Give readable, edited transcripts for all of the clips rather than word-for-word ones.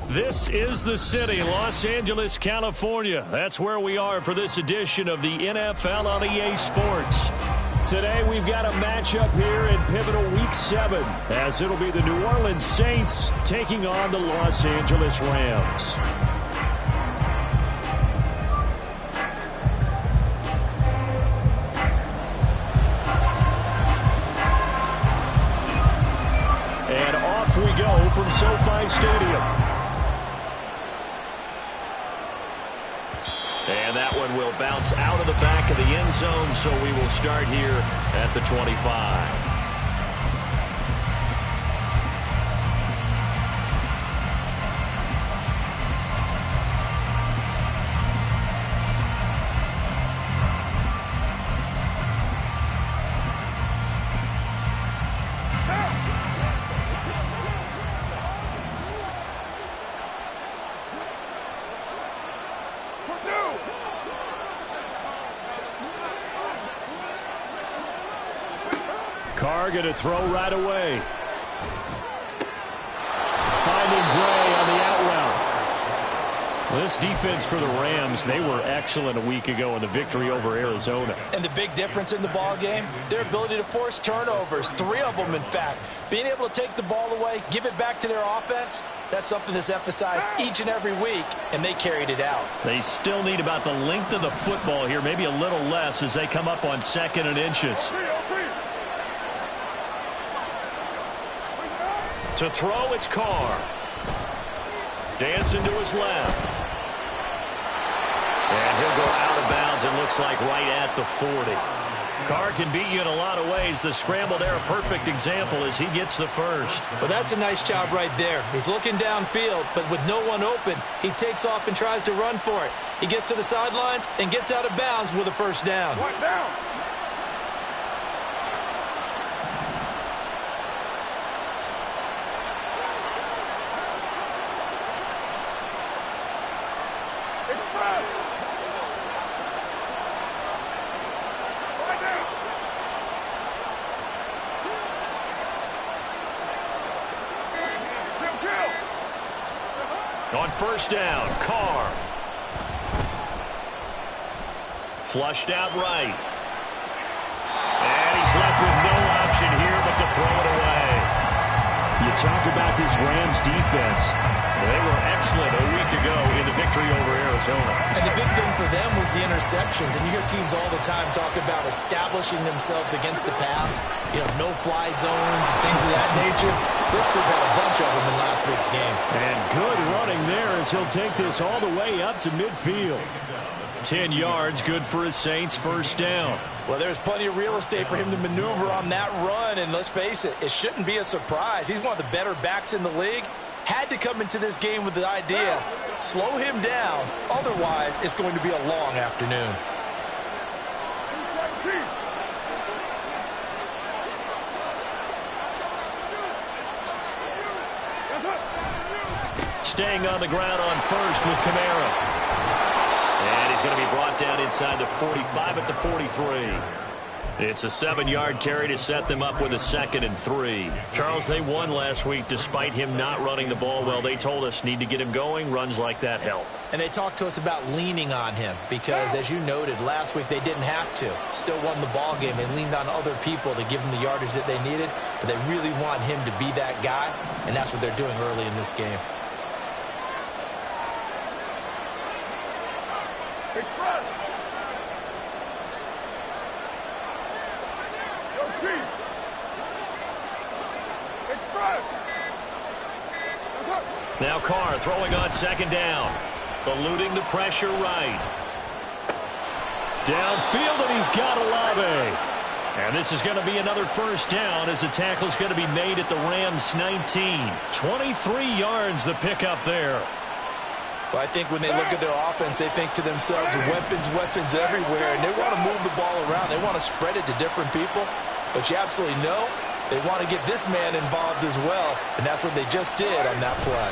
This is the city, Los Angeles, California. That's where we are for this edition of the NFL on EA Sports. Today we've got a matchup here in pivotal Week 7, as it'll be the New Orleans Saints taking on the Los Angeles Rams. And off we go from SoFi Stadium. And that one will bounce out of the back of the end zone, so we will start here at the 25. Carr going to throw right away. Finding Gray on the out route. This defense for the Rams, they were excellent a week ago in the victory over Arizona. And the big difference in the ball game, their ability to force turnovers, 3 of them in fact. Being able to take the ball away, give it back to their offense, that's something that's emphasized each and every week, and they carried it out. They still need about the length of the football here, maybe a little less as they come up on 2nd and inches. To throw, it's Carr. Dancing to his left. And he'll go out of bounds, it looks like right at the 40. Carr can beat you in a lot of ways. The scramble there, a perfect example as he gets the first. Well, that's a nice job right there. He's looking downfield, but with no one open, he takes off and tries to run for it. He gets to the sidelines and gets out of bounds with a first down. One down. On first down, Carr. Flushed out right. And he's left with no option here but to throw it away. You talk about this Rams defense. They were excellent a week ago in the victory over Arizona. And the big thing for them was the interceptions. And you hear teams all the time talk about establishing themselves against the pass. You know, no-fly zones and things of that nature. This group had a bunch of them in last week's game. And good running there as he'll take this all the way up to midfield. 10 yards, good for his Saints, first down. Well, there's plenty of real estate for him to maneuver on that run. And let's face it, it shouldn't be a surprise. He's one of the better backs in the league. Had to come into this game with the idea, slow him down. Otherwise, it's going to be a long afternoon. Staying on the ground on first with Kamara. And he's going to be brought down inside the 45 at the 43. It's a 7-yard carry to set them up with a 2nd and 3. Charles, they won last week despite him not running the ball well. They told us need to get him going. Runs like that help. And they talked to us about leaning on him because, as you noted, last week they didn't have to. Still won the ball game. They leaned on other people to give them the yardage that they needed. But they really want him to be that guy, and that's what they're doing early in this game. Now Carr throwing on 2nd down. Eluding the pressure right. Downfield, and he's got Olave. And this is going to be another first down as the tackle's going to be made at the Rams 19. 23 yards the pickup there. Well, I think when they look at their offense, they think to themselves, weapons everywhere, and they want to move the ball around. They want to spread it to different people. But you absolutely know they want to get this man involved as well, and that's what they just did on that play.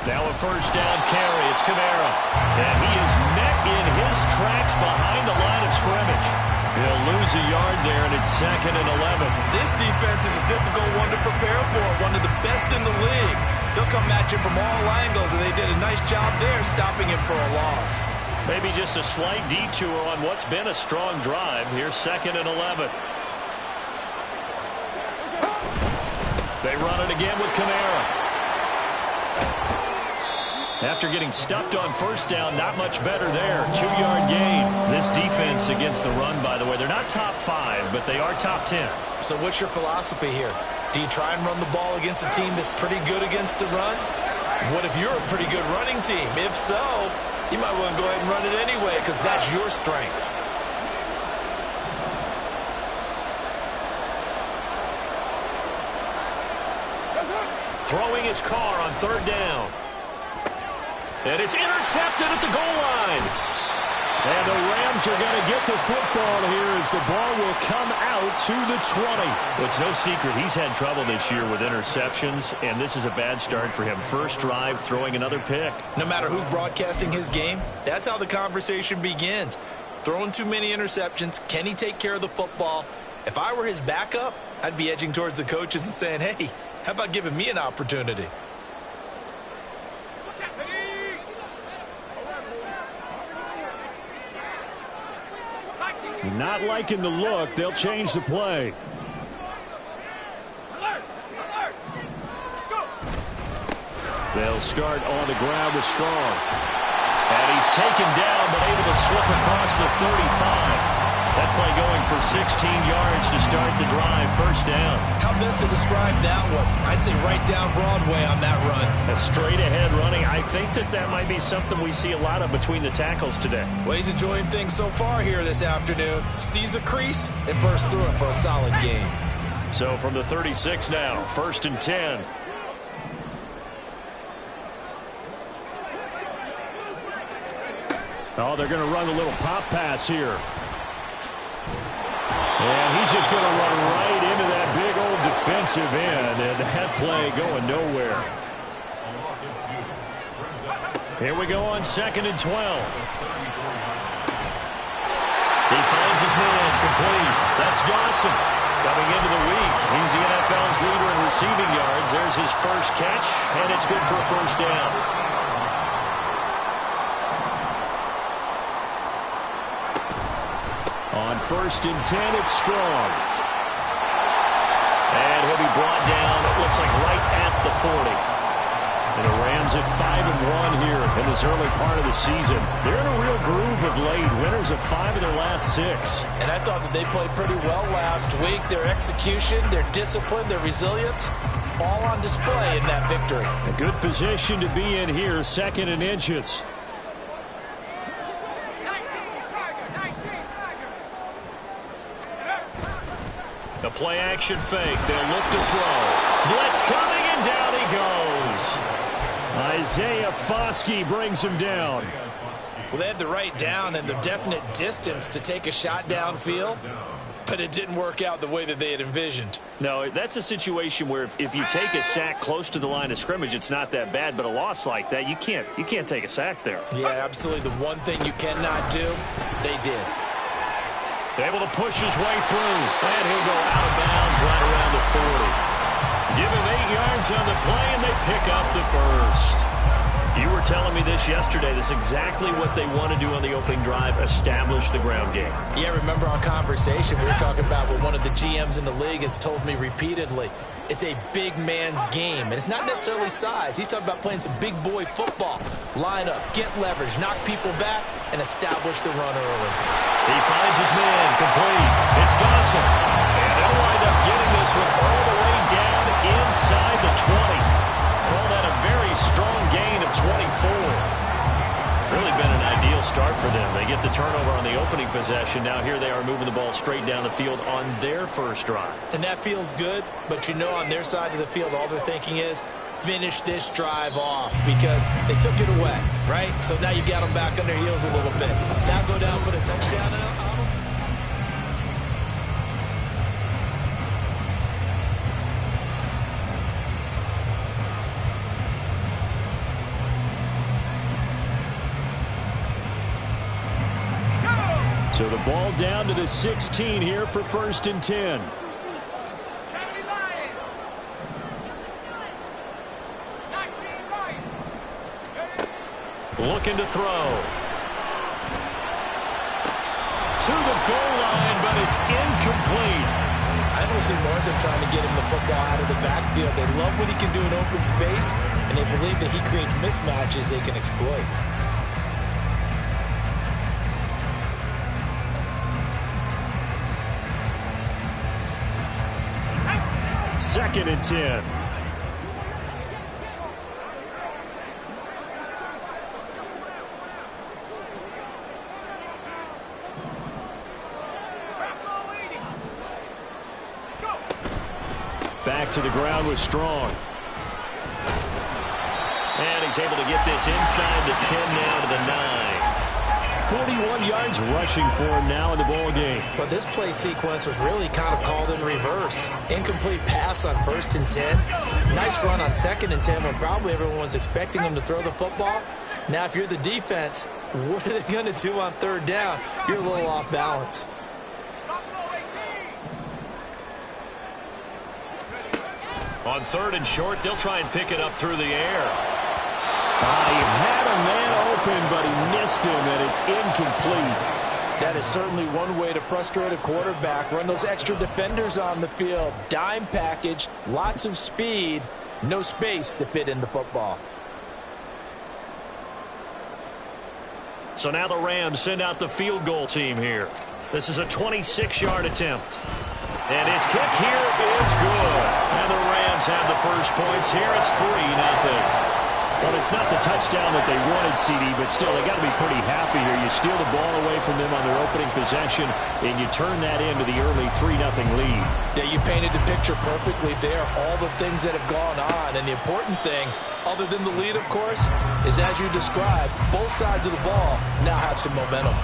Now a first down carry. It's Kamara. And he is met in his tracks behind the line of scrimmage. He'll lose a yard there, and it's 2nd and 11. This defense is a difficult one to prepare for, one of the best in the league. they'll come at you from all angles, and they did a nice job there stopping him for a loss. Maybe just a slight detour on what's been a strong drive. Here's 2nd and 11. They run it again with Kamara. After getting stuffed on first down, not much better there. 2-yard gain. This defense against the run, by the way, they're not top 5, but they are top 10. So what's your philosophy here? Do you try and run the ball against a team that's pretty good against the run? What if you're a pretty good running team? If so, you might want to go ahead and run it anyway because that's your strength. Throwing his car on 3rd down. And it's intercepted at the goal line. And the Rams are going to get the football here as the ball will come out to the 20. Well, it's no secret he's had trouble this year with interceptions, and this is a bad start for him. First drive, throwing another pick. No matter who's broadcasting his game, that's how the conversation begins. Throwing too many interceptions, can he take care of the football? If I were his backup, I'd be edging towards the coaches and saying, hey, how about giving me an opportunity? Not liking the look. They'll change the play. They'll start on the ground with Strong. And he's taken down, but able to slip across the 35. That play going for 16 yards to start the drive. First down. How best to describe that one? I'd say right down Broadway on that run. A straight-ahead running. I think that might be something we see a lot of between the tackles today. Well, he's enjoying things so far here this afternoon. Sees a crease and bursts through it for a solid game. So from the 36 now, 1st and 10. Oh, they're going to run a little pop pass here. And he's just going to run right into that big old defensive end, and that play going nowhere. Here we go on 2nd and 12. He finds his man complete. That's Dawson. Coming into the week, he's the NFL's leader in receiving yards. There's his first catch, and it's good for a first down. On 1st and 10, it's Strong. And he'll be brought down, it looks like right at the 40. And the Rams at 5-1 here in this early part of the season. They're in a real groove of late. Winners of 5 of their last 6. And I thought that they played pretty well last week. Their execution, their discipline, their resilience, all on display in that victory. A good position to be in here, 2nd and inches. The play-action fake. They'll look to throw. Blitz coming, and down he goes. Isaiah Foskey brings him down. Well, they had the right down and the definite distance to take a shot downfield, but it didn't work out the way that they had envisioned. No, that's a situation where if you take a sack close to the line of scrimmage, it's not that bad, but a loss like that, you can't take a sack there. Yeah, absolutely. The one thing you cannot do, they did. Able to push his way through, and he'll go out of bounds right around the 40. Give him 8 yards on the play, and they pick up the first. You were telling me this yesterday. This is exactly what they want to do on the opening drive, establish the ground game. Yeah, remember our conversation. We were talking about what one of the GMs in the league has told me repeatedly. It's a big man's game, and it's not necessarily size. He's talking about playing some big boy football. Line up, get leverage, knock people back, and establish the run early. He finds his man complete. It's Dawson. And they'll wind up getting this one all the way down inside the 20. Call that a very strong gain of 24. Really been an ideal start for them. They get the turnover on the opening possession. Now here they are moving the ball straight down the field on their first drive. And that feels good, but you know on their side of the field all they're thinking is finish this drive off because they took it away, right? So now you got them back on their heels a little bit. Now go down, put a touchdown on them. So the ball down to the 16 here for 1st and 10. looking to throw. To the goal line, but it's incomplete. I don't see more of them trying to get him the football out of the backfield. They love what he can do in open space, and they believe that he creates mismatches they can exploit. Second and 10. Back to the ground with Strong. And he's able to get this inside the 10 now to the 9. 41 yards rushing for him now in the ball game. But this play sequence was really kind of called in reverse. Incomplete pass on 1st and 10. Nice run on 2nd and 10 when probably everyone was expecting him to throw the football. Now, if you're the defense, what are they going to do on 3rd down? You're a little off balance. On 3rd and short, they'll try and pick it up through the air. He had a man open, but he missed him, and it's incomplete. That is certainly one way to frustrate a quarterback. Run those extra defenders on the field. Dime package, lots of speed, no space to fit in the football. So now the Rams send out the field goal team here. This is a 26-yard attempt. And his kick here is good. And the Rams have the first points here. It's 3-0. Well, it's not the touchdown that they wanted, CD, but still, they got to be pretty happy here. You steal the ball away from them on their opening possession, and you turn that into the early 3-0 lead. Yeah, you painted the picture perfectly there. All the things that have gone on, and the important thing, other than the lead, of course, is as you described, both sides of the ball now have some momentum.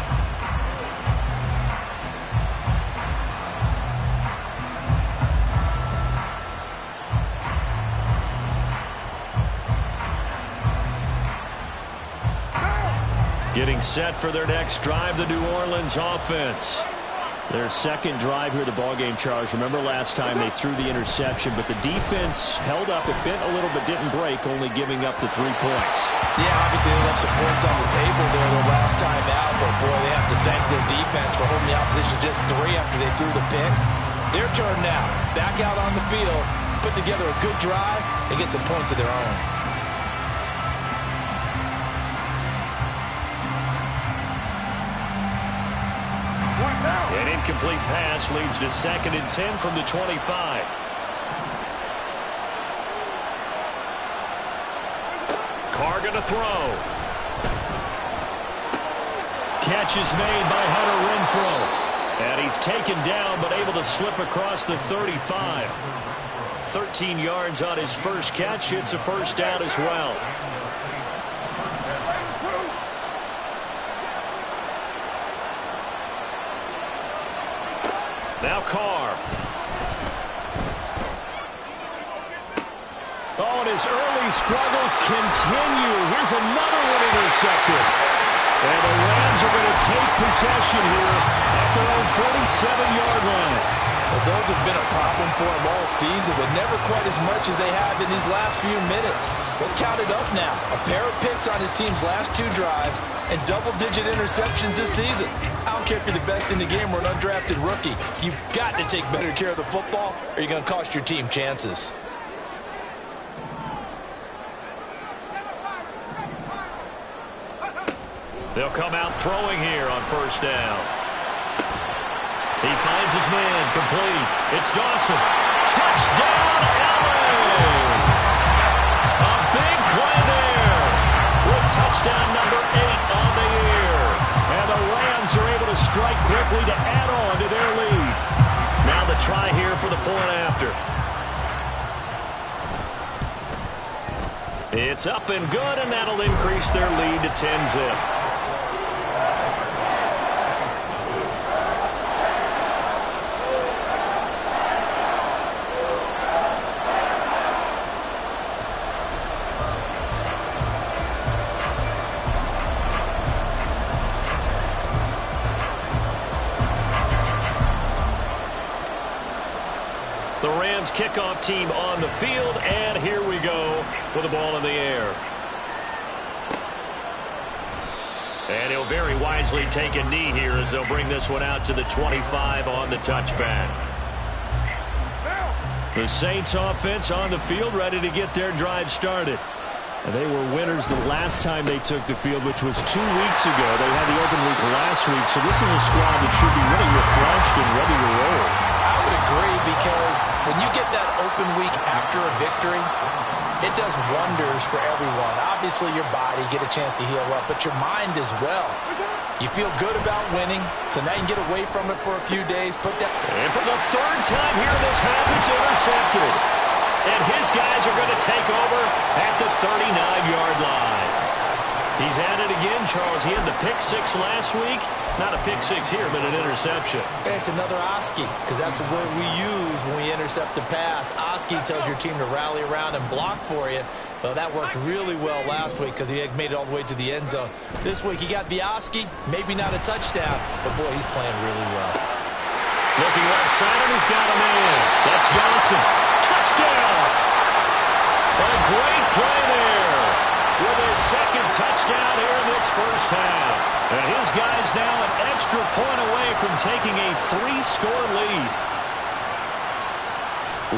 Getting set for their next drive, the New Orleans offense. Their second drive here, the ballgame, Charles. Remember last time they threw the interception, but the defense held up. It bent a little but didn't break, only giving up the 3 points. Yeah, obviously they left some points on the table there the last time out, but boy, they have to thank their defense for holding the opposition just 3 after they threw the pick. Their turn now. Back out on the field, put together a good drive, and get some points of their own. An incomplete pass leads to 2nd and 10 from the 25. Carr going to throw. Catch is made by Hunter Renfrow. And he's taken down but able to slip across the 35. 13 yards on his first catch. It's a first down as well. Now Carr. Oh, and his early struggles continue. Here's another one intercepted. And the Rams are going to take possession here at their own 47-yard line. Well, those have been a problem for him all season, but never quite as much as they have in these last few minutes. Let's count it up now. A pair of picks on his team's last 2 drives and double-digit interceptions this season. I don't care if you're the best in the game or an undrafted rookie. You've got to take better care of the football or you're going to cost your team chances. They'll come out throwing here on first down. He finds his man, complete. It's Dawson. Touchdown, LA! A big play there with touchdown number 8 on the year. And the Rams are able to strike quickly to add on to their lead. Now the try here for the point after. It's up and good, and that'll increase their lead to 10-zip. The Rams kickoff team on the field, and here we go with the ball in the air. And he'll very wisely take a knee here as they'll bring this one out to the 25 on the touchback. The Saints offense on the field, ready to get their drive started. And they were winners the last time they took the field, which was 2 weeks ago. They had the open week last week, so this is a squad that should be really refreshed and ready to roll. I would agree, because when you get that open week after a victory, it does wonders for everyone. Obviously, your body, get a chance to heal up, but your mind as well. You feel good about winning, so now you can get away from it for a few days. And for the third time here in this half, it's intercepted. And his guys are going to take over at the 39-yard line. He's at it again, Charles. He had the pick six last week. Not a pick six here, but an interception. It's another Oski, because that's the word we use when we intercept a pass. Oski tells your team to rally around and block for you. Well, that worked really well last week because he had made it all the way to the end zone. This week he got the Oski, maybe not a touchdown, but boy, he's playing really well. Looking left side, and he's got a man. That's Dawson. Touchdown! A great play there with his second touchdown here in this first half. And his guys now an extra point away from taking a 3-score lead.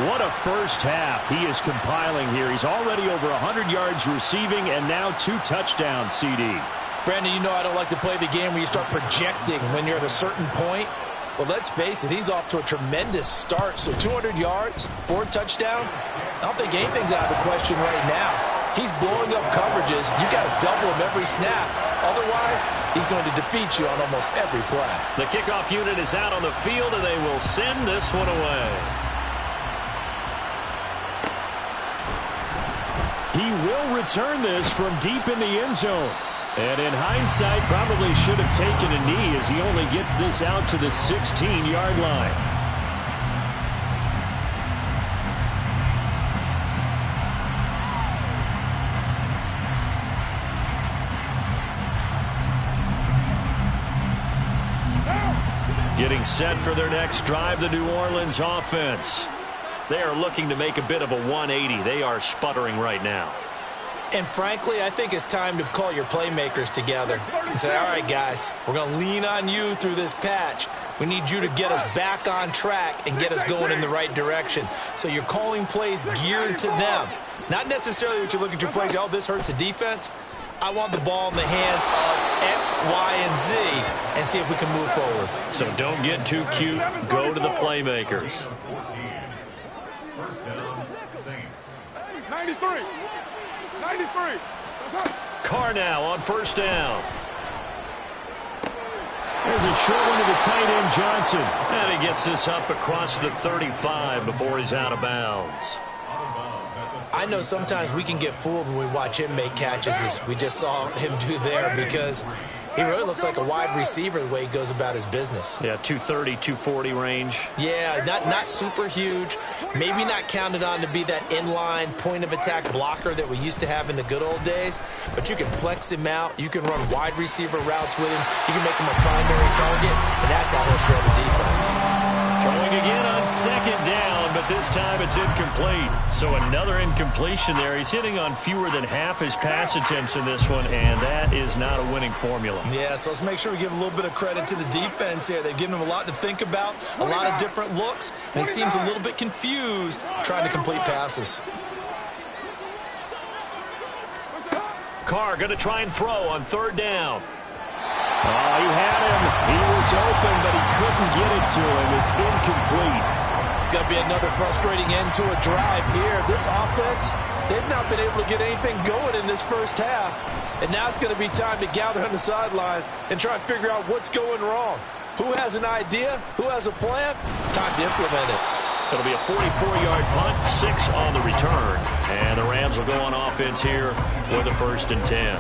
What a first half he is compiling here. He's already over 100 yards receiving and now 2 touchdowns, CD. Brandon, you know I don't like to play the game where you start projecting when you're at a certain point. But let's face it, he's off to a tremendous start. So 200 yards, 4 touchdowns. I don't think anything's out of the question right now. He's blowing up coverages. You got to double him every snap. Otherwise, he's going to defeat you on almost every play. The kickoff unit is out on the field, and they will send this one away. He will return this from deep in the end zone. And in hindsight, probably should have taken a knee as he only gets this out to the 16-yard line. Getting set for their next drive, the New Orleans offense. They are looking to make a bit of a 180. They are sputtering right now. And frankly, I think it's time to call your playmakers together and say, all right, guys, we're going to lean on you through this patch. We need you to get us back on track and get us going in the right direction. So you're calling plays geared to them. Not necessarily what you look at your plays, oh, this hurts the defense. I want the ball in the hands of X, Y, and Z and see if we can move forward. So don't get too cute. Go to the playmakers. First down, Saints. 93. 93. Carr now on first down. There's a short one to the tight end, Johnson. And he gets this up across the 35 before he's out of bounds. I know sometimes we can get fooled when we watch him make catches, as we just saw him do there, because he really looks like a wide receiver the way he goes about his business. Yeah, 230, 240 range. Yeah, not super huge. Maybe not counted on to be that inline point-of-attack blocker that we used to have in the good old days, but you can flex him out. You can run wide receiver routes with him. You can make him a primary target, and that's how he'll shred the defense. Throwing again on second down, but this time it's incomplete. So another incompletion there. He's hitting on fewer than half his pass attempts in this one, and that is not a winning formula. Yeah, so let's make sure we give a little bit of credit to the defense here. They've given him a lot to think about, a lot of different looks, and he seems a little bit confused trying to complete passes. Carr going to try and throw on third down. Oh, he had him. He was open, but he couldn't get it to him. It's incomplete. It's going to be another frustrating end to a drive here. This offense, they've not been able to get anything going in this first half. And now it's going to be time to gather on the sidelines and try and figure out what's going wrong. Who has an idea? Who has a plan? Time to implement it. It'll be a 44-yard punt, 6 on the return. And the Rams will go on offense here with a 1st and 10.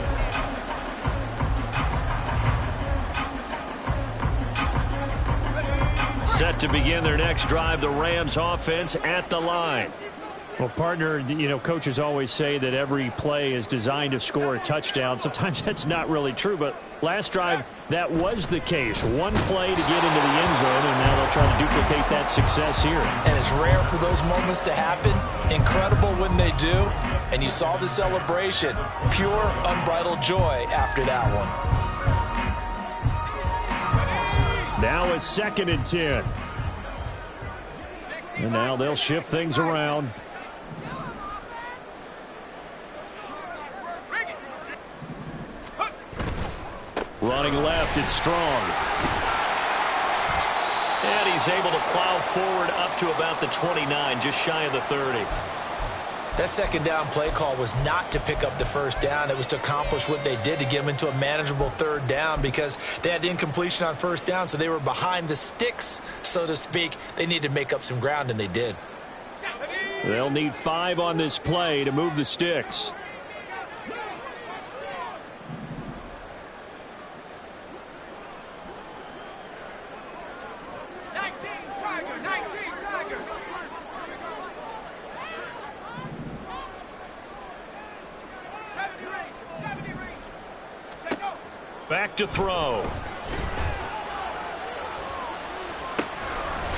Set to begin their next drive, the Rams offense at the line. Well, partner, coaches always say that every play is designed to score a touchdown. Sometimes that's not really true, but last drive, that was the case. One play to get into the end zone, and now they'll try to duplicate that success here. And it's rare for those moments to happen. Incredible when they do. And you saw the celebration. Pure, unbridled joy after that one. Now a 2nd and 10. And now they'll shift things around. Running left, it's Strong. And he's able to plow forward up to about the 29, just shy of the 30. That second down play call was not to pick up the first down. It was to accomplish what they did, to get them into a manageable 3rd down, because they had incompletion on 1st down, so they were behind the sticks, so to speak. They needed to make up some ground, and they did. They'll need 5 on this play to move the sticks. Back to throw.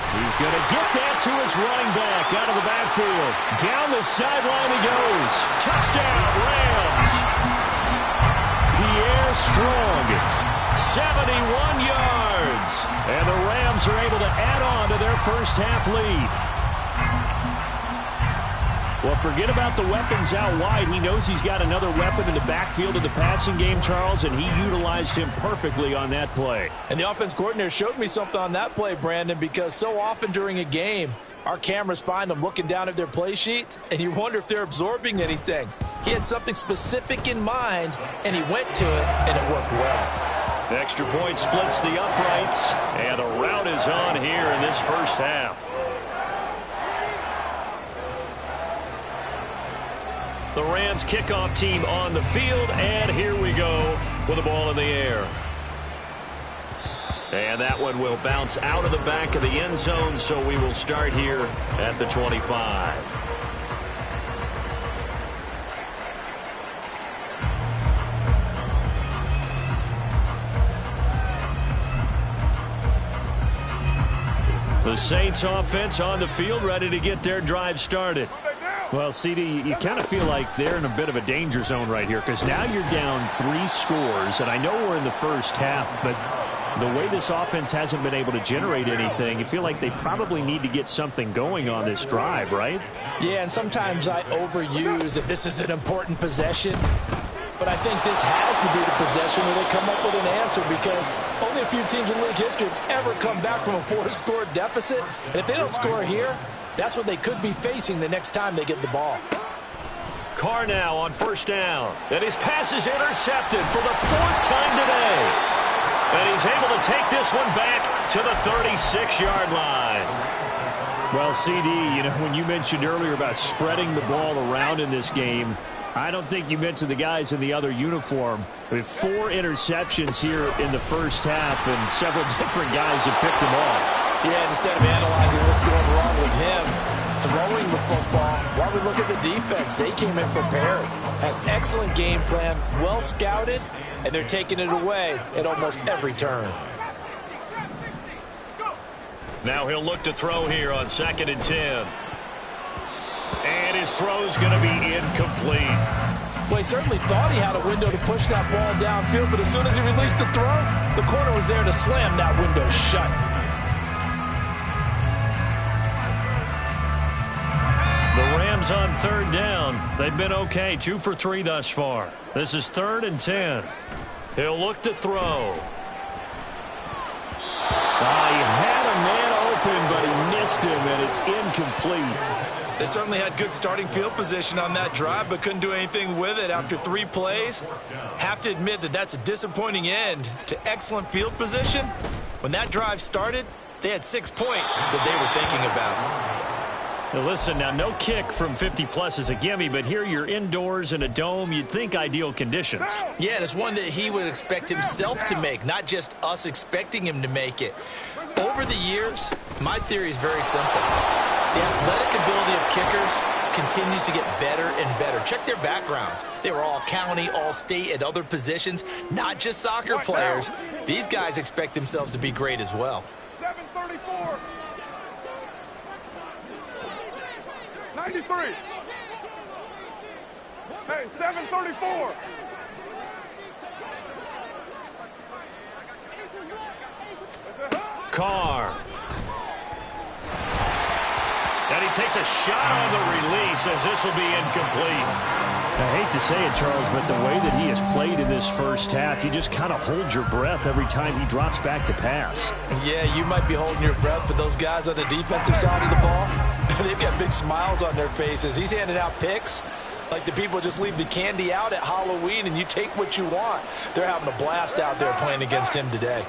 He's going to get that to his running back out of the backfield. Down the sideline he goes. Touchdown, Rams. Pierre Strong, 71 yards. And the Rams are able to add on to their first half lead. Well, forget about the weapons out wide. He knows he's got another weapon in the backfield of the passing game, Charles, and he utilized him perfectly on that play. And the offense coordinator showed me something on that play, Brandon, because so often during a game, our cameras find them looking down at their play sheets, and you wonder if they're absorbing anything. He had something specific in mind, and he went to it, and it worked well. The extra point splits the uprights, and the rout is on here in this first half. The Rams kickoff team on the field, and here we go with the ball in the air. And that one will bounce out of the back of the end zone, so we will start here at the 25. The Saints offense on the field, ready to get their drive started. Well, CD, you kind of feel like they're in a bit of a danger zone right here, because now you're down 3 scores, and I know we're in the first half, but the way this offense hasn't been able to generate anything, you feel like they probably need to get something going on this drive, right? Yeah, and sometimes I overuse if this is an important possession, but I think this has to be the possession where they come up with an answer, because only a few teams in league history have ever come back from a 4-score deficit, and if they don't score here, that's what they could be facing the next time they get the ball. Carr now on first down. And his pass is intercepted for the 4th time today. And he's able to take this one back to the 36-yard line. Well, CD, you know, when you mentioned earlier about spreading the ball around in this game, I don't think you mentioned the guys in the other uniform. With 4 interceptions here in the first half, and several different guys have picked them off. Yeah, instead of analyzing what's going wrong with him, throwing the football, while we look at the defense, they came in prepared. An excellent game plan, well scouted, and they're taking it away at almost every turn. Now he'll look to throw here on 2nd and 10. And his throw's going to be incomplete. Well, he certainly thought he had a window to push that ball downfield, but as soon as he released the throw, the corner was there to slam that window shut. The Rams on 3rd down. They've been okay, 2 for 3 thus far. This is 3rd and 10. He'll look to throw. He had a man open, but he missed him, and it's incomplete. They certainly had good starting field position on that drive, but couldn't do anything with it after 3 plays. Have to admit that that's a disappointing end to excellent field position. When that drive started, they had 6 points that they were thinking about. Now listen, now no kick from 50-plus is a gimme, but here you're indoors in a dome. You'd think ideal conditions. Yeah, and it's one that he would expect himself to make, not just us expecting him to make it. Over the years, my theory is very simple. The athletic ability of kickers continues to get better and better. Check their backgrounds. They were all county, all state, at other positions, not just soccer players. These guys expect themselves to be great as well. 734. 93. Hey, 734. That's it. Carr. And he takes a shot on the release as this will be incomplete. I hate to say it, Charles, but the way that he has played in this first half, you just kind of hold your breath every time he drops back to pass. Yeah, you might be holding your breath, but those guys on the defensive side of the ball, they've got big smiles on their faces. He's handing out picks like the people just leave the candy out at Halloween and you take what you want. They're having a blast out there playing against him today.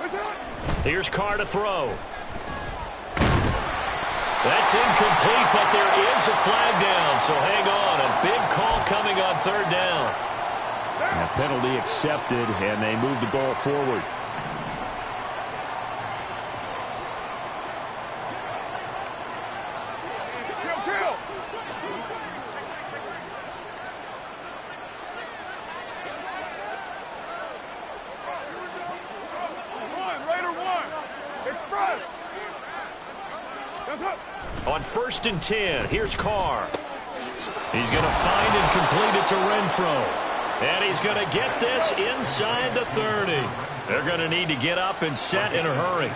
Here's Carr to throw. That's incomplete, but there is a flag down, so hang on. A big call coming on third down. A penalty accepted, and they move the ball forward. On 1st and 10, here's Carr. He's going to find and complete it to Renfro. And he's going to get this inside the 30. They're going to need to get up and set in a hurry.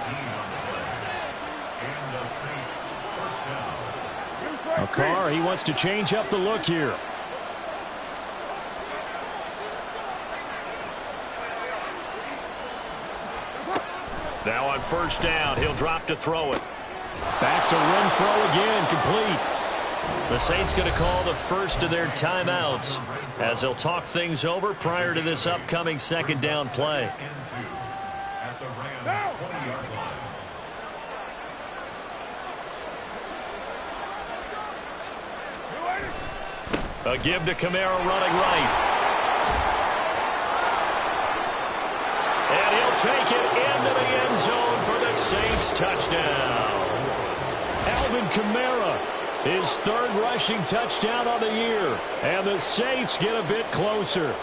Now Carr, he wants to change up the look here. Now on 1st down, he'll drop to throw it. Back to Renfro again, complete. The Saints going to call the first of their timeouts as they'll talk things over prior to this upcoming 2nd down play. A give to Kamara running right. And he'll take it into the end zone for the Saints touchdown. Alvin Kamara, his 3rd rushing touchdown on the year. And the Saints get a bit closer.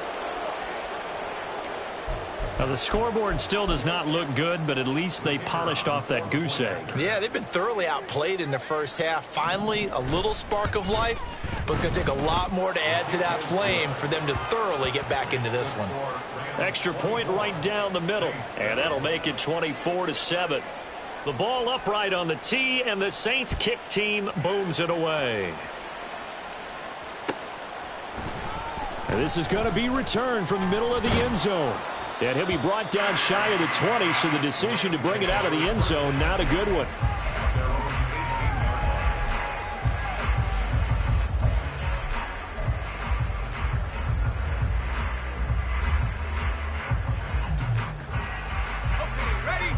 Now, the scoreboard still does not look good, but at least they polished off that goose egg. Yeah, they've been thoroughly outplayed in the first half. Finally, a little spark of life, but it's going to take a lot more to add to that flame for them to thoroughly get back into this one. Extra point right down the middle, and that'll make it 24-7. The ball upright on the tee, and the Saints kick team booms it away. And this is going to be returned from the middle of the end zone. And he'll be brought down shy of the 20, so the decision to bring it out of the end zone, not a good one.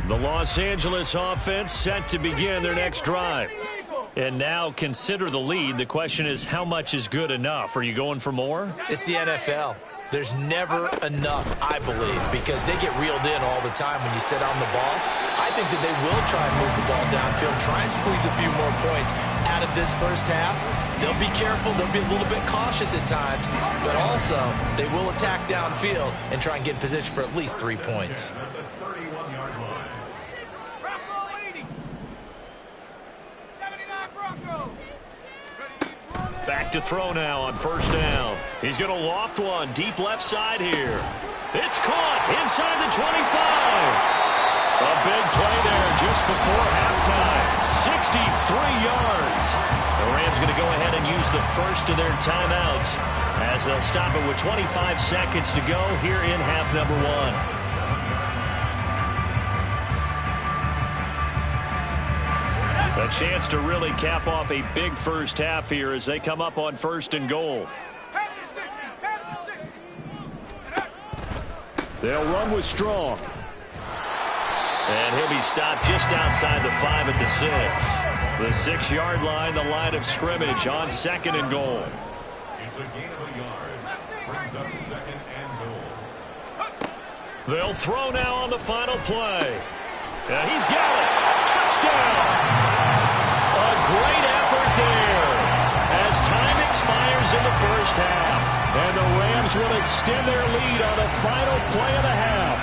The Los Angeles offense set to begin their next drive. And now consider the lead. The question is, how much is good enough? Are you going for more? It's the NFL. There's never enough, I believe, because they get reeled in all the time when you sit on the ball. I think that they will try and move the ball downfield, try and squeeze a few more points out of this first half. They'll be careful. They'll be a little bit cautious at times, but also they will attack downfield and try and get in position for at least 3 points. Back to throw now on 1st down. He's going to loft one deep left side here. It's caught inside the 25. A big play there just before halftime. 63 yards. The Rams going to go ahead and use the first of their timeouts as they'll stop it with 25 seconds to go here in half number 1. A chance to really cap off a big first half here as they come up on 1st and goal. They'll run with Strong. And he'll be stopped just outside the 5 at the 6. The 6-yard line, the line of scrimmage on 2nd and goal. It's a gain of a yard. Brings up 2nd and goal. They'll throw now on the final play. He's got it. Touchdown. A great effort there as time expires in the first half. And the Rams will extend their lead on the final play of the half.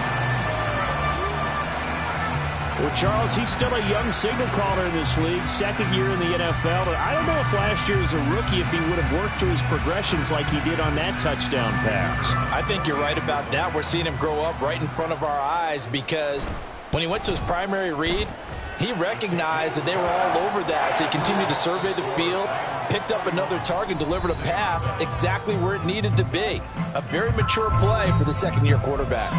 Well, Charles, he's still a young signal caller in this league, 2nd year in the NFL. But I don't know if last year as a rookie if he would have worked through his progressions like he did on that touchdown pass. I think you're right about that. We're seeing him grow up right in front of our eyes because when he went to his primary read, He recognized that they were all over that, so he continued to survey the field, picked up another target, delivered a pass exactly where it needed to be. A very mature play for the second-year quarterback.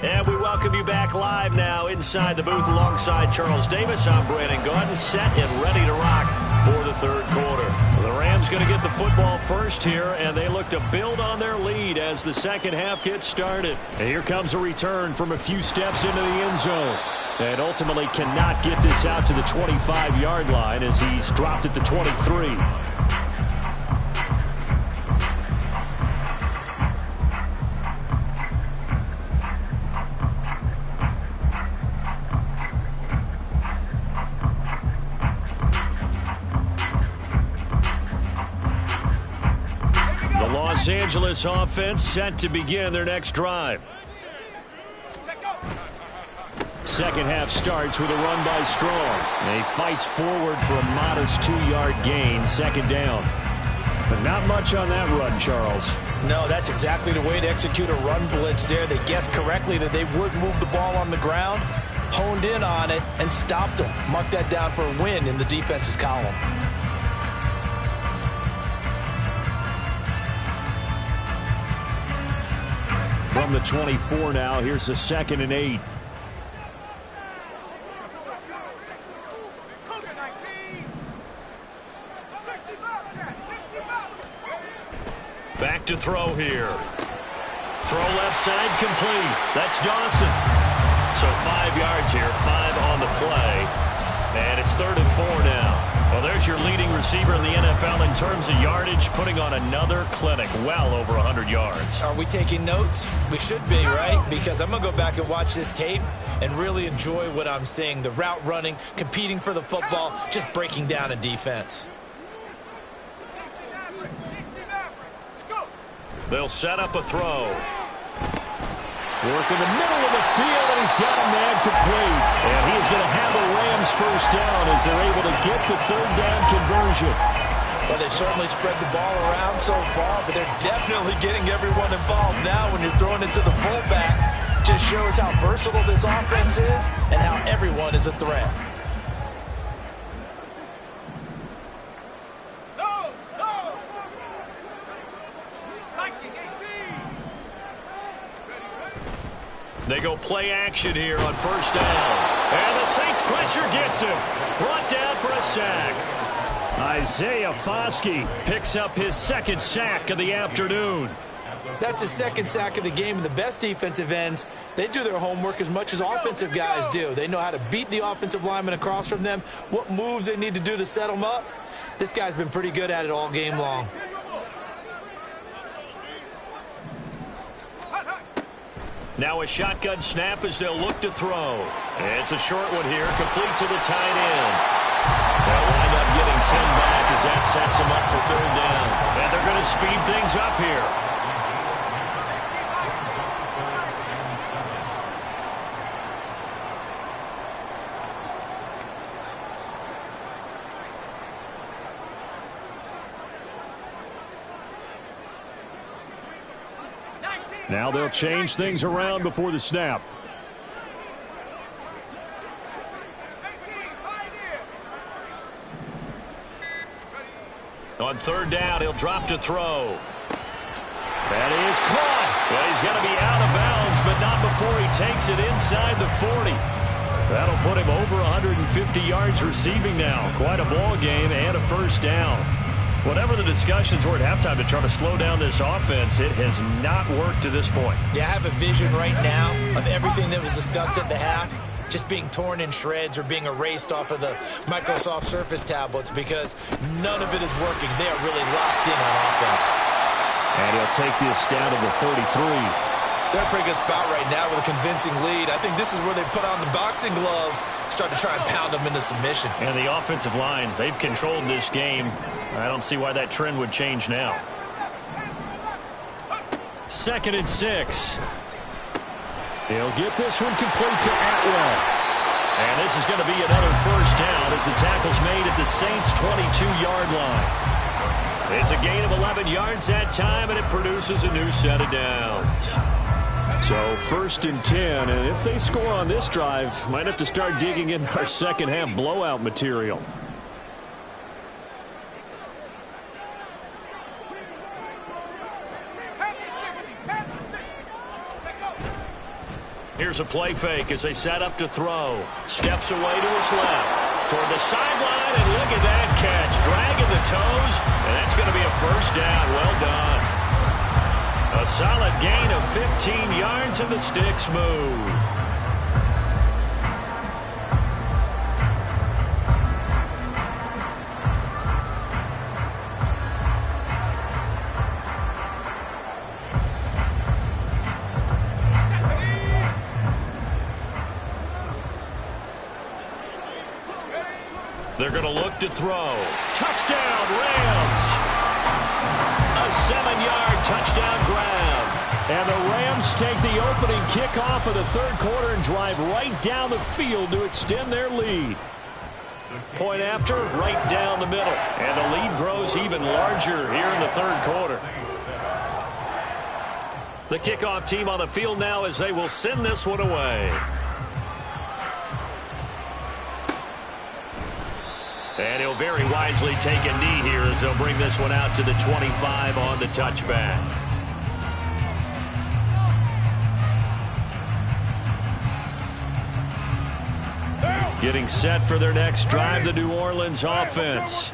And we welcome you back live now inside the booth alongside Charles Davis. I'm Brandon Gaudin, set and ready to rock for the third quarter. The Rams going to get the football first here, and they look to build on their lead as the second half gets started. And here comes a return from a few steps into the end zone. And ultimately cannot get this out to the 25-yard line as he's dropped at the 23. Los Angeles offense set to begin their next drive. Second half starts with a run by Strong. And he fights forward for a modest 2-yard gain, second down. But not much on that run, Charles. No, that's exactly the way to execute a run blitz there. They guessed correctly that they would move the ball on the ground, honed in on it, and stopped them. Mark that down for a win in the defense's column. From the 24 now, here's a 2nd and 8. Back to throw here. Throw left side complete. That's Dawson. So 5 yards here, 5 on the play. And it's 3rd and 4 now. Well, there's your leading receiver in the NFL in terms of yardage, putting on another clinic, well over 100 yards. Are we taking notes? We should be, right? Because I'm going to go back and watch this tape and really enjoy what I'm seeing. The route running, competing for the football, just breaking down in defense. They'll set up a throw. Work in the middle of the field, and he's got a man complete. And he is going to have the Rams first down as they're able to get the 3rd down conversion. Well, they've certainly spread the ball around so far, but they're definitely getting everyone involved now when you're throwing it to the fullback. Just shows how versatile this offense is and how everyone is a threat. They go play action here on first down. And the Saints pressure gets him. Brought down for a sack. Isaiah Foskey picks up his 2nd sack of the afternoon. That's his 2nd sack of the game, and the best defensive ends, they do their homework as much as offensive guys do. They know how to beat the offensive lineman across from them, what moves they need to do to set them up. This guy's been pretty good at it all game long. Now a shotgun snap as they'll look to throw. It's a short one here, complete to the tight end. They'll wind up getting 10 back as that sets them up for 3rd down. And they're going to speed things up here. Now they'll change things around before the snap. On 3rd down, he'll drop to throw. That is caught. Well, he's going to be out of bounds, but not before he takes it inside the 40. That'll put him over 150 yards receiving now. Quite a ball game and a first down. Whatever the discussions were at halftime to try to slow down this offense, it has not worked to this point. Yeah, I have a vision right now of everything that was discussed at the half just being torn in shreds or being erased off of the Microsoft Surface tablets because none of it is working. They are really locked in on offense. And he'll take this down to the 33. They're a pretty good spot right now with a convincing lead. I think this is where they put on the boxing gloves, start to try and pound them into submission. And the offensive line, they've controlled this game. I don't see why that trend would change now. 2nd and 6. He'll get this one complete to Atwell. And this is going to be another first down as the tackle's made at the Saints' 22-yard line. It's a gain of 11 yards that time, and it produces a new set of downs. So 1st and 10, and if they score on this drive, might have to start digging in our second half blowout material. Here's a play fake as they set up to throw. Steps away to his left. Toward the sideline, and look at that catch. Dragging the toes, and that's going to be a first down. Well done. A solid gain of 15 yards, and the sticks move. They're going to look to throw. Touchdown, Rams! A 7-yard touchdown grab. And the Rams take the opening kickoff of the third quarter and drive right down the field to extend their lead. Point after, right down the middle. And the lead grows even larger here in the third quarter. The kickoff team on the field now as they will send this one away. And he'll very wisely take a knee here as they'll bring this one out to the 25 on the touchback. Getting set for their next drive, the New Orleans offense.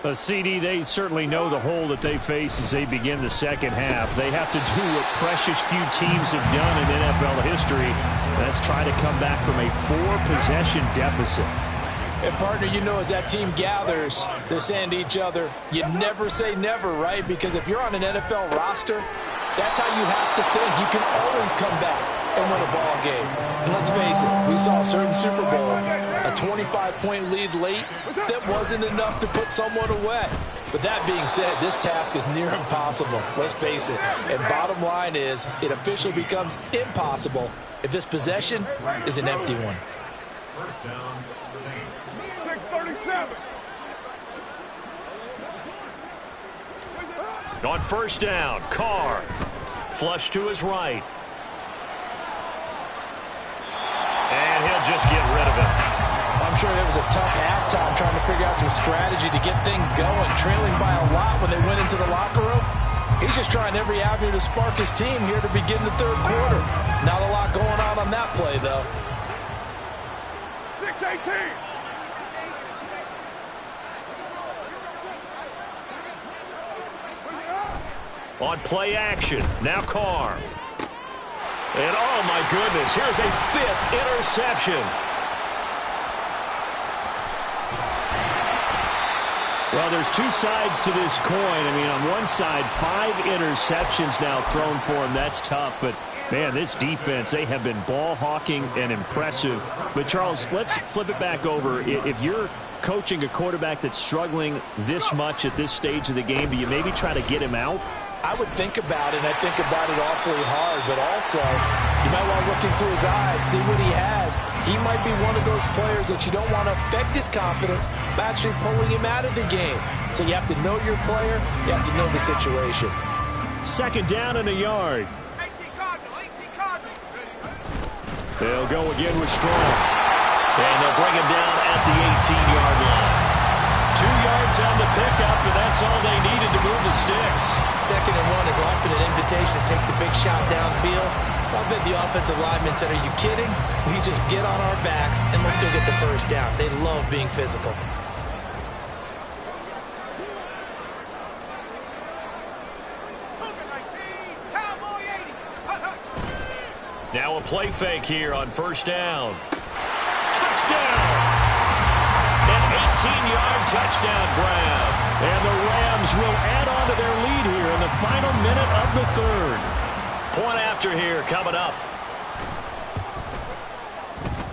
A CD, they certainly know the hole that they face as they begin the second half. They have to do what precious few teams have done in NFL history. That's try to come back from a 4-possession deficit. And, partner, you know, as that team gathers, they're saying to each other, you never say never, right? Because if you're on an NFL roster, that's how you have to think. You can always come back and win a ball game. And let's face it, we saw a certain Super Bowl, a 25-point lead late that wasn't enough to put someone away. But that being said, this task is near impossible. Let's face it. And bottom line is, it officially becomes impossible if this possession is an empty one. First down, Saints. 6:37. On first down, Carr. Flush to his right. And he'll just get rid of it. I'm sure it was a tough halftime trying to figure out some strategy to get things going, trailing by a lot when they went into the locker room. He's just trying every avenue to spark his team here to begin the third quarter. Not a lot going on that play, though. 6:18. On play action, now Carr. And oh my goodness, here's a 5th interception. Well, there's two sides to this coin. I mean, on one side, 5 interceptions now thrown for him. That's tough, but man, this defense, they have been ball hawking and impressive. But Charles, let's flip it back over. If you're coaching a quarterback that's struggling this much at this stage of the game, do you maybe try to get him out? I would think about it, and I think about it awfully hard, but also you might want to look into his eyes, see what he has. He might be one of those players that you don't want to affect his confidence by actually pulling him out of the game. So you have to know your player, you have to know the situation. Second down and a yard. They'll go again with Strong. And they'll bring him down at the 18-yard line. 2 yards on the pickup, and that's all they needed to move the sticks. 2nd and 1 is often an invitation to take the big shot downfield. I bet the offensive lineman said, are you kidding? We just get on our backs and let's go get the first down. They love being physical. Now a play fake here on first down. Touchdown! An 18-yard touchdown grab. And the Rams will add on to their lead here in the final minute of the third. Point after here coming up.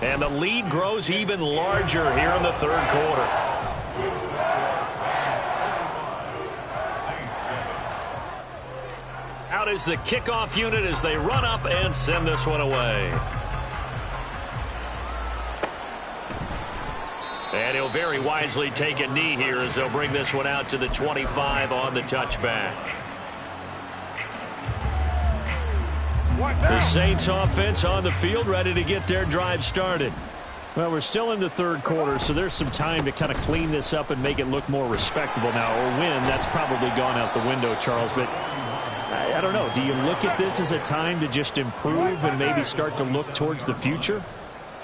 And the lead grows even larger here in the third quarter. Out is the kickoff unit as they run up and send this one away. And he'll very wisely take a knee here as they'll bring this one out to the 25 on the touchback. The Saints offense on the field, ready to get their drive started. Well, we're still in the third quarter, so there's some time to kind of clean this up and make it look more respectable now. Or win, that's probably gone out the window, Charles. But I don't know. Do you look at this as a time to just improve and maybe start to look towards the future?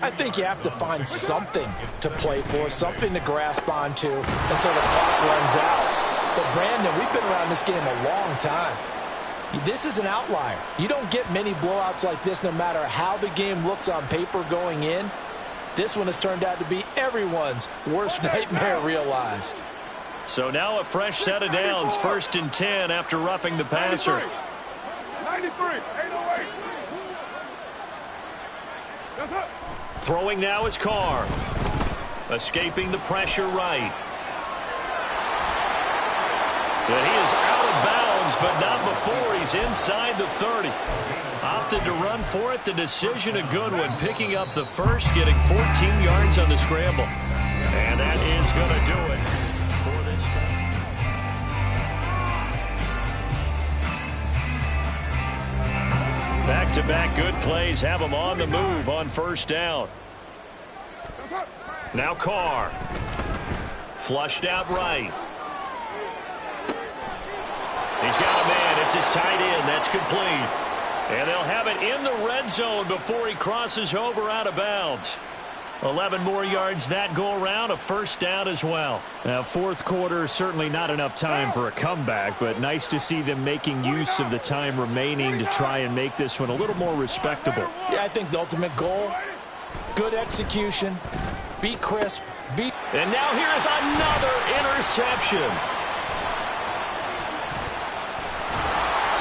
I think you have to find something to play for, something to grasp onto until the clock runs out. But, Brandon, we've been around this game a long time. This is an outlier. You don't get many blowouts like this no matter how the game looks on paper going in. This one has turned out to be everyone's worst nightmare realized. So now a fresh set of downs, 1st and 10 after roughing the passer. 93, 808. That's up. Throwing now is Carr. Escaping the pressure right. And he is out of bounds, but not before he's inside the 30. Opted to run for it. The decision a good one. Picking up the first, getting 14 yards on the scramble. And that is going to do it for this time. Back-to-back good plays have them on the move on 1st down. Now Carr. Flushed out right. He's got a man. It's his tight end. That's complete. And they'll have it in the red zone before he crosses over out of bounds. 11 more yards that go around, a 1st down as well. Now, 4th quarter, certainly not enough time for a comeback, but nice to see them making use of the time remaining to try and make this one a little more respectable. Yeah, I think the ultimate goal, good execution, be crisp, be... And now here is another interception.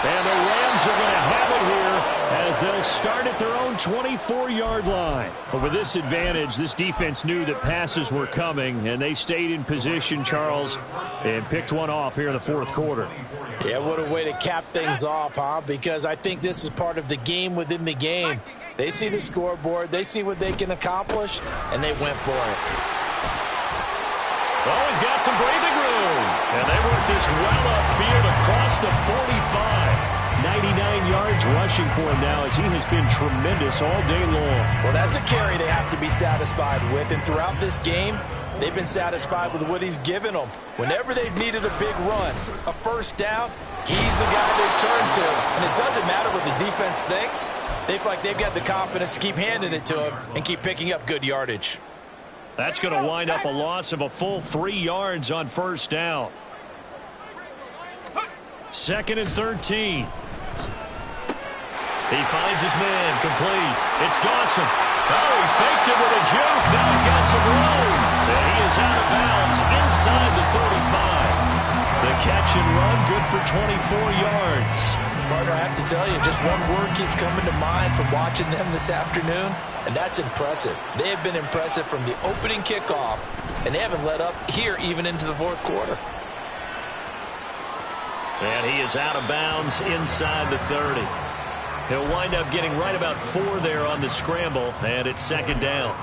And the Rams are going to have it here as they'll start at their own 24-yard line. But with this advantage, this defense knew that passes were coming, and they stayed in position, Charles, and picked one off here in the 4th quarter. Yeah, what a way to cap things off, huh? Because I think this is part of the game within the game. They see the scoreboard, they see what they can accomplish, and they went for it. Oh, he's got some breathing room. And they work this well upfield across the 45. 99 yards rushing for him now as he has been tremendous all day long. Well, that's a carry they have to be satisfied with. And throughout this game, they've been satisfied with what he's given them. Whenever they've needed a big run, a 1st down, he's the guy they turn to. And it doesn't matter what the defense thinks. They feel like they've got the confidence to keep handing it to him and keep picking up good yardage. That's going to wind up a loss of a full 3 yards on 1st down. 2nd and 13. He finds his man, complete. It's Dawson. Oh, he faked it with a juke. Now he's got some room. And he is out of bounds inside the 35. The catch and run, good for 24 yards. Partner, I have to tell you, just one word keeps coming to mind from watching them this afternoon, and that's impressive. They have been impressive from the opening kickoff, and they haven't let up here even into the 4th quarter. And he is out of bounds inside the 30. He'll wind up getting right about 4 there on the scramble, and it's 2nd down.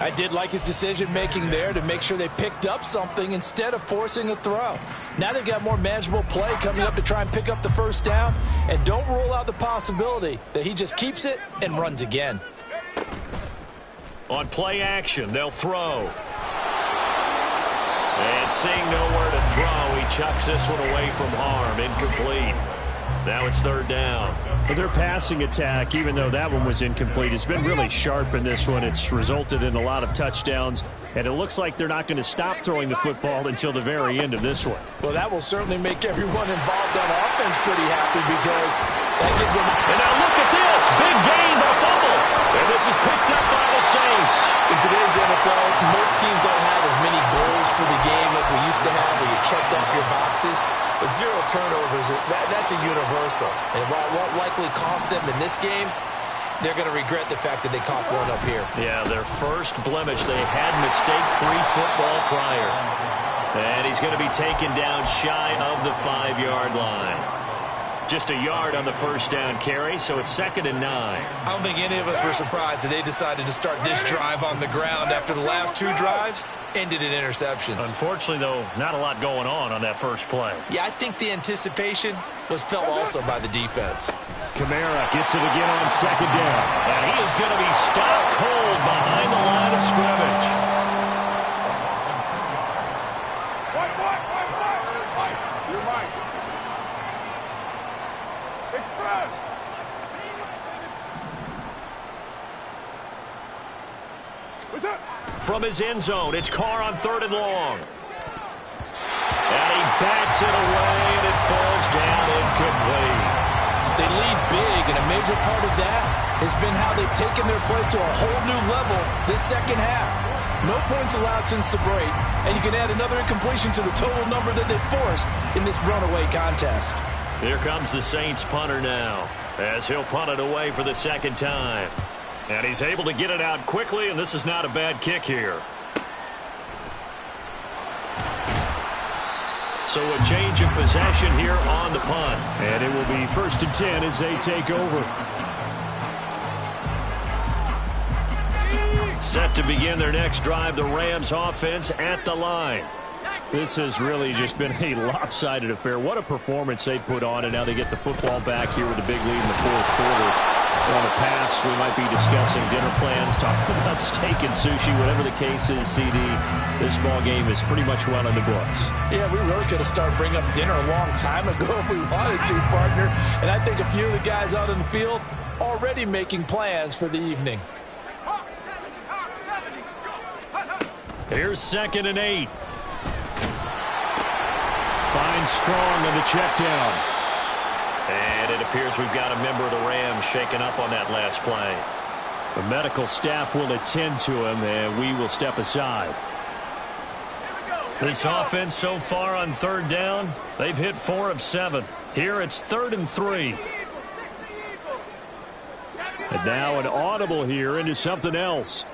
I did like his decision-making there to make sure they picked up something instead of forcing a throw. Now they've got more manageable play coming up to try and pick up the 1st down, and don't rule out the possibility that he just keeps it and runs again. On play action, they'll throw. And seeing nowhere to throw, he chucks this one away from harm. Incomplete. Now it's 3rd down. But their passing attack, even though that one was incomplete, has been really sharp in this one. It's resulted in a lot of touchdowns, and it looks like they're not going to stop throwing the football until the very end of this one. Well, that will certainly make everyone involved on offense pretty happy because that gives them... And now look at this. Big gain, but a fumble. And this is picked up by the Saints. In today's NFL, most teams don't have as many goals for the game like we used to have where you checked off your boxes. But 0 turnovers, that's a universal. And while it won't likely cost them in this game, they're going to regret the fact that they coughed one up here. Yeah, their first blemish. They had mistake-free football prior. And he's going to be taken down shy of the 5-yard line. just a yard on the first down carry, so it's 2nd and 9. I don't think any of us were surprised that they decided to start this drive on the ground after the last 2 drives ended in interceptions. Unfortunately, though, not a lot going on that first play. Yeah, I think the anticipation was felt also by the defense. Kamara gets it again on 2nd down. And he is going to be stopped cold behind the line of scrimmage. You're right. Express. What's up? From his end zone, it's Carr on 3rd and long. And he bats it away, and it falls down incomplete. They lead big, and a major part of that has been how they've taken their play to a whole new level this second half. No points allowed since the break, and you can add another incompletion to the total number that they've forced in this runaway contest. Here comes the Saints punter now, as he'll punt it away for the 2nd time. And he's able to get it out quickly, and this is not a bad kick here. So a change of possession here on the punt. And it will be 1st and 10 as they take over. Set to begin their next drive, the Rams offense at the line. This has really just been a lopsided affair. What a performance they put on, and now they get the football back here with a big lead in the 4th quarter. On the pass, we might be discussing dinner plans, talking about steak and sushi, whatever the case is, CD. This ball game is pretty much well in the books. Yeah, we really could have started bringing up dinner a long time ago if we wanted to, partner. And I think a few of the guys out in the field already making plans for the evening. Here's 2nd and 8. Finds Strong on the check down. And it appears we've got a member of the Rams shaken up on that last play. The medical staff will attend to him, and we will step aside. This offense so far on 3rd down, they've hit 4 of 7. Here it's 3rd and 3. And now an audible here into something else.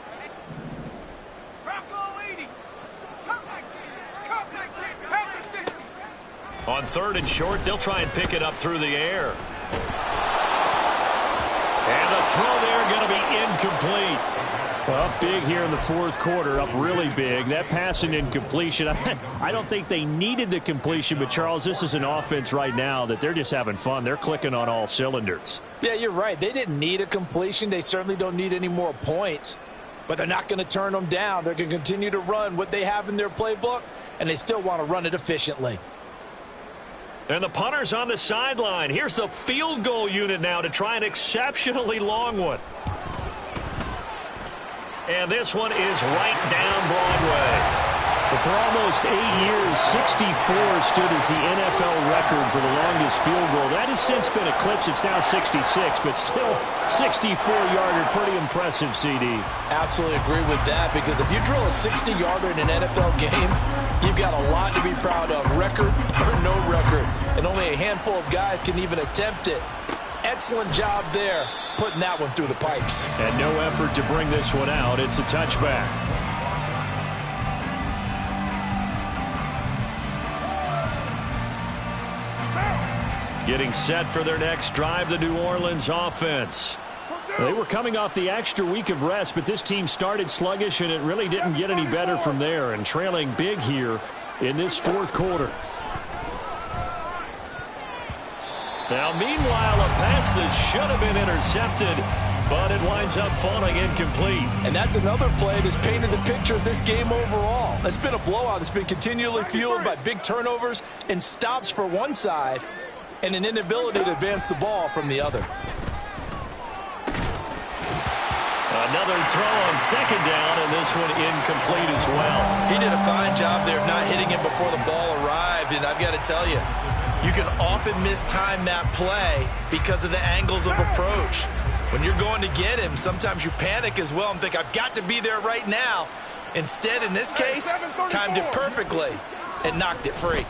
On 3rd and short, they'll try and pick it up through the air. And the throw there going to be incomplete. Up big here in the 4th quarter, up really big. That pass and incompletion, I don't think they needed the completion, but Charles, this is an offense right now that they're just having fun. They're clicking on all cylinders. Yeah, you're right. They didn't need a completion. They certainly don't need any more points, but they're not going to turn them down. They're going to continue to run what they have in their playbook, and they still want to run it efficiently. And the punter's on the sideline. Here's the field goal unit now to try an exceptionally long one. And this one is right down Broadway. But for almost 8 years, 64 stood as the NFL record for the longest field goal. That has since been eclipsed. It's now 66, but still 64-yarder. Pretty impressive, CD. Absolutely agree with that, because if you drill a 60-yarder in an NFL game, you've got a lot to be proud of, record or no record. And only a handful of guys can even attempt it. Excellent job there, putting that one through the pipes. And no effort to bring this one out. It's a touchback. Getting set for their next drive, the New Orleans offense. They were coming off the extra week of rest, but this team started sluggish, and it really didn't get any better from there, and trailing big here in this 4th quarter. Now, meanwhile, a pass that should have been intercepted, but it winds up falling incomplete. And that's another play that's painted the picture of this game overall. It's been a blowout. It's been continually fueled by big turnovers and stops for one side and an inability to advance the ball from the other. Another throw on 2nd down, and this one incomplete as well. He did a fine job there of not hitting it before the ball arrived, and I've got to tell you, you can often mistime that play because of the angles of approach. When you're going to get him, sometimes you panic as well and think, I've got to be there right now. Instead, in this case, timed it perfectly and knocked it free.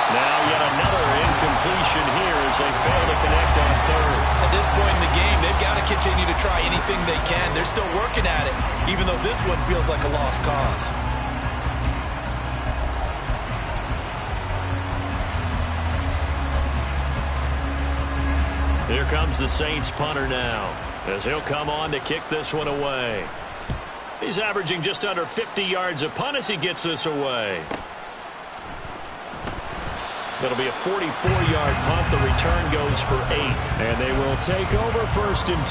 Now yet another incompletion here as they fail to connect on 3rd. At this point in the game, they've got to continue to try anything they can. They're still working at it, even though this one feels like a lost cause. Here comes the Saints punter now, as he'll come on to kick this one away. He's averaging just under 50 yards a punt as he gets this away. It'll be a 44-yard punt. The return goes for 8. And they will take over 1st and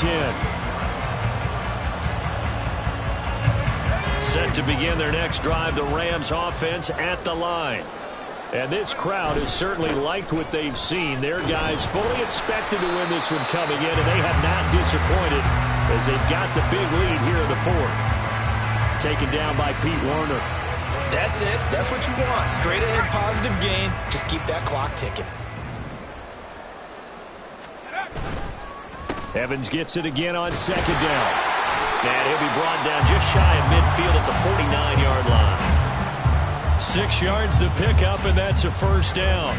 10. Set to begin their next drive, the Rams offense at the line. And this crowd has certainly liked what they've seen. Their guys fully expected to win this one coming in, and they have not disappointed as they've got the big lead here in the 4th. Taken down by Pete Werner. That's it. That's what you want. Straight ahead positive gain. Just keep that clock ticking. Evans gets it again on 2nd down. And he'll be brought down just shy of midfield at the 49-yard line. 6 yards to pick up, and that's a 1st down.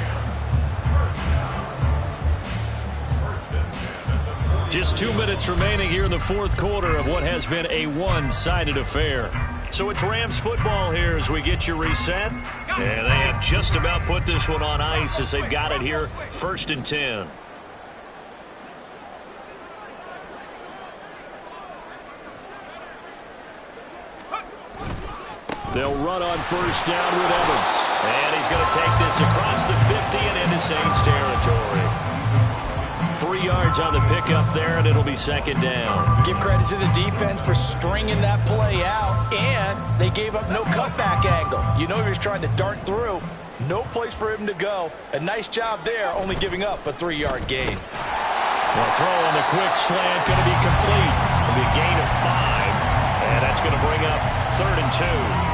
Just 2 minutes remaining here in the 4th quarter of what has been a one-sided affair. So it's Rams football here as we get you reset. And they have just about put this one on ice as they've got it here, 1st and 10. They'll run on 1st down with Evans. And he's going to take this across the 50 and into Saints territory. 3 yards on the pickup there, and it'll be 2nd down. Give credit to the defense for stringing that play out, and they gave up no cutback angle. You know he was trying to dart through. No place for him to go. A nice job there, only giving up a 3-yard gain. Well, throw on the quick slant, going to be complete. It'll be a gain of 5, and that's going to bring up 3rd and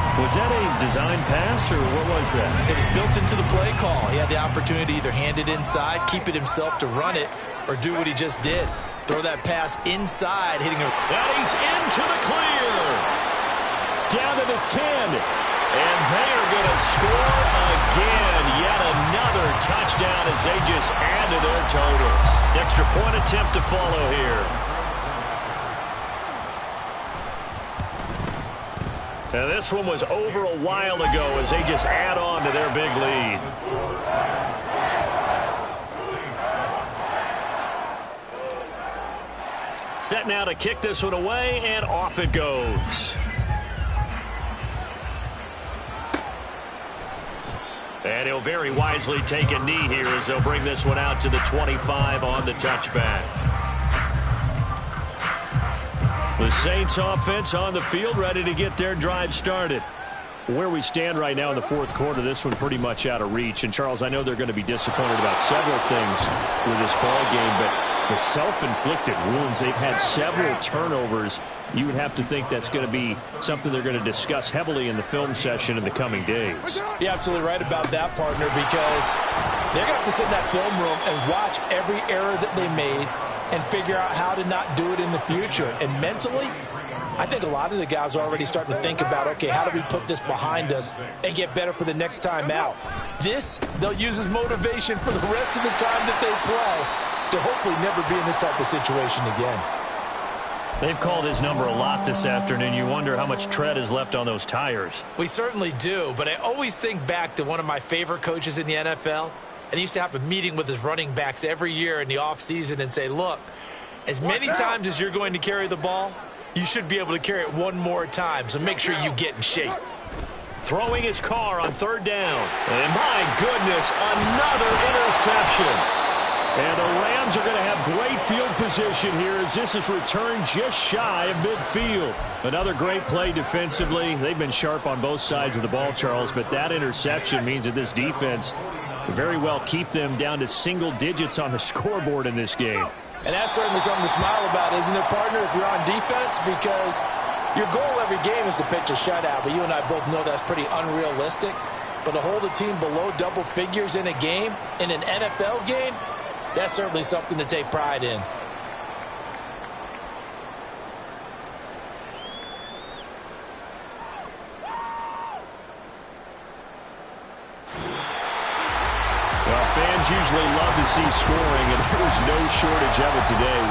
2. Was that a design pass, or what was that? It was built into the play call. He had the opportunity to either hand it inside, keep it himself to run it, or do what he just did. Throw that pass inside, hitting a... And he's into the clear. Down to the 10. And they are going to score again. Yet another touchdown as they just add to their totals. Extra point attempt to follow here. And this one was over a while ago as they just add on to their big lead. Set now to kick this one away, and off it goes. And he'll very wisely take a knee here as they'll bring this one out to the 25 on the touchback. The Saints offense on the field, ready to get their drive started. Where we stand right now in the 4th quarter, this one pretty much out of reach. And, Charles, I know they're going to be disappointed about several things with this ball game, but the self-inflicted wounds, they've had several turnovers. You would have to think that's going to be something they're going to discuss heavily in the film session in the coming days. You're absolutely right about that, partner, because they're going to have to sit in that film room and watch every error that they made and figure out how to not do it in the future. And mentally, I think a lot of the guys are already starting to think about, okay, how do we put this behind us and get better for the next time out? This, they'll use as motivation for the rest of the time that they play to hopefully never be in this type of situation again. They've called his number a lot this afternoon. You wonder how much tread is left on those tires. We certainly do, but I always think back to one of my favorite coaches in the NFL. And he used to have a meeting with his running backs every year in the offseason and say, look, as many times as you're going to carry the ball, you should be able to carry it one more time, so make sure you get in shape. Throwing his car on 3rd down. And my goodness, another interception. And the Rams are going to have great field position here as this is returned just shy of midfield. Another great play defensively. They've been sharp on both sides of the ball, Charles, but that interception means that this defense very well keep them down to single digits on the scoreboard in this game. And that's certainly something to smile about, isn't it, partner, if you're on defense? Because your goal every game is to pitch a shutout, but you and I both know that's pretty unrealistic. But to hold a team below double figures in a game, in an NFL game, that's certainly something to take pride in. Well, fans usually love to see scoring, and there was no shortage of it today.